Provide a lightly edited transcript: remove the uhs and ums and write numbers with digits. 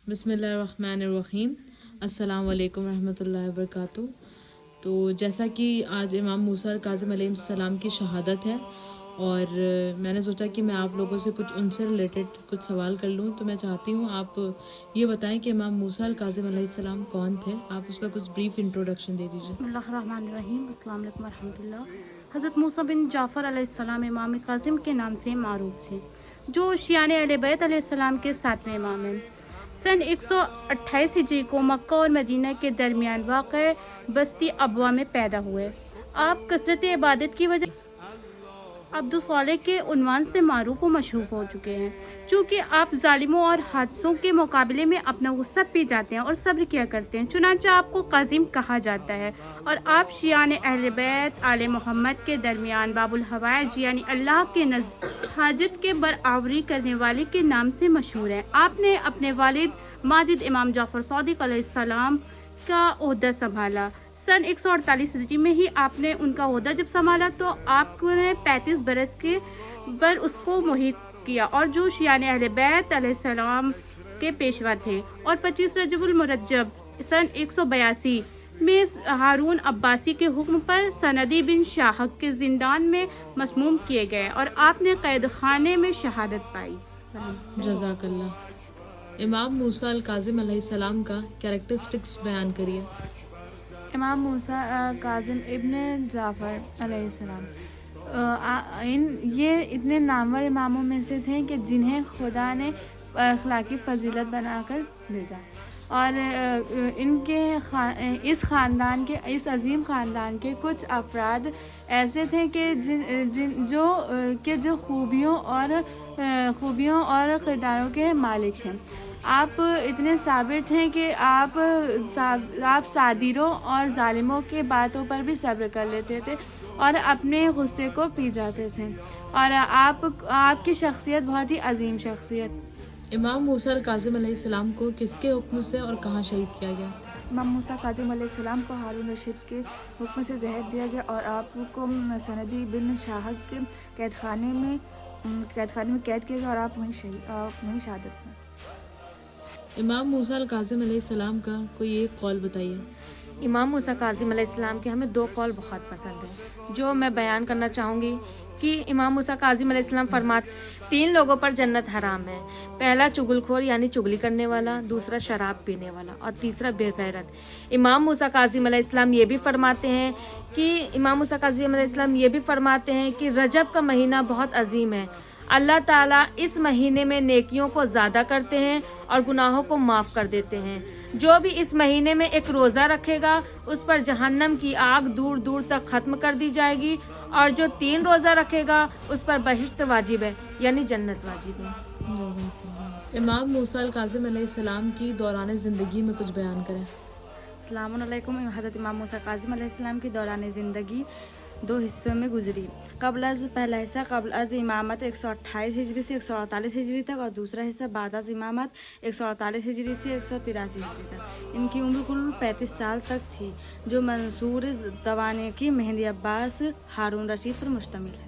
بسم اللہ الرحمن الرحیم. السلام علیکم ورحمۃ اللہ وبرکاتہ. تو جیسا کہ آج امام موسیٰ کاظم علیہ السلام کی شہادت ہے اور میں نے سوچا کہ میں آپ لوگوں سے کچھ ان سے ریلیٹڈ کچھ سوال کر لوں. تو میں چاہتی ہوں آپ یہ بتائیں کہ امام موسیٰ کاظم علیہ السلام کون تھے. آپ اس کا کچھ بریف انٹروڈکشن دے دیجیے. بسم اللہ الرحمن الرحیم. السلام علیکم ورحمۃ اللہ. حضرت موسیٰ بن جعفر علیہ السلام امام کاظم کے نام سے معروف تھے، جو شیعان اہل بیت علیہ السلام کے 7ویں امام ہیں. سن 128 ہجری کو مکہ اور مدینہ کے درمیان واقع بستی ابوا میں پیدا ہوئے. آپ کثرت عبادت کی وجہ عبد الصالح کے عنوان سے معروف و مشہور ہو چکے ہیں. چونکہ آپ ظالموں اور حادثوں کے مقابلے میں اپنا غصہ پی جاتے ہیں اور صبر کیا کرتے ہیں، چنانچہ آپ کو قاسم کہا جاتا ہے. اور آپ شیعان اہل بیت آل محمد کے درمیان باب الحوائج یعنی اللہ کے نزد حاجت کے برآوری کرنے والے کے نام سے مشہور ہیں. آپ نے اپنے والد ماجد امام جعفر صادق علیہ السلام کا عہدہ سنبھالا. سن 148 ہجری میں ہی آپ نے ان کا عہدہ جب سنبھالا تو آپ نے 35 برس کے بر اس کو محیط کیا، اور جو شیعان اہل بیت علیہ السلام کے پیشوا تھے، اور 25 رجب المرجب سن 182 میں ہارون عباسی کے حکم پر سندی بن شاہق کے زندان میں مسموم کیے گئے اور آپ نے قید خانے میں شہادت پائی. جزاک اللہ. امام موسیٰ کاظم علیہ السلام کا کیریکٹرسٹکس بیان کریے. امام موسیٰ کاظم ابن جعفر علیہ السلام یہ اتنے نامور اماموں میں سے تھے کہ جنہیں خدا نے اخلاقی فضیلت بنا کر بھیجا، اور ان کے اس عظیم خاندان کے کچھ افراد ایسے تھے کہ جو خوبیوں اور کرداروں کے مالک تھے. آپ اتنے صابر تھے کہ آپ صادروں اور ظالموں کے باتوں پر بھی صبر کر لیتے تھے اور اپنے غصے کو پی جاتے تھے، اور آپ کی شخصیت بہت ہی عظیم شخصیت. امام موسیٰ کاظم علیہ السلام کو کس کے حکم سے اور کہاں شہید کیا گیا؟ امام موسیٰ کاظم علیہ السلام کو ہارون رشید کے حکم سے زہر دیا گیا اور آپ کو سندی بن شاہق کے قید خانے میں قید کیا گیا اور آپ وہیں شہادت میں. امام موسیٰ کاظم علیہ السلام کا کوئی ایک قول بتائیے. امام موسیٰ کاظم علیہ السلام کے ہمیں 2 قول بہت پسند ہیں جو میں بیان کرنا چاہوں گی. کہ امام موسیٰ کاظم علیہ السلام فرماتے 3 لوگوں پر جنت حرام ہے. پہلا چغل خور یعنی چغلی کرنے والا، دوسرا شراب پینے والا، اور تیسرا بے غیرت. امام موسیٰ کاظم علیہ السلام یہ بھی فرماتے ہیں کہ رجب کا مہینہ بہت عظیم ہے. اللہ تعالیٰ اس مہینے میں نیکیوں کو زیادہ کرتے ہیں اور گناہوں کو معاف کر دیتے ہیں. جو بھی اس مہینے میں ایک روزہ رکھے گا اس پر جہنم کی آگ دور دور تک ختم کر دی جائے گی، اور جو 3 روزہ رکھے گا اس پر بہشت واجب ہے یعنی جنت واجب ہے. امام موسیٰ کاظم علیہ السلام کی دوران زندگی میں کچھ بیان کریں. السلام علیکم. حضرت امام موسیٰ کاظم علیہ السلام کی دوران زندگی 2 حصوں میں گزری. پہلا حصہ قبل از امامت 128 ہجری سے 148 ہجری تک، اور دوسرا حصہ بعد از امامت 148 ہجری سے 183 ہجری تک. ان کی عمر کل 35 سال تک تھی، جو منصور دوانیکی، مہدی عباس، ہارون رشید پر مشتمل ہے.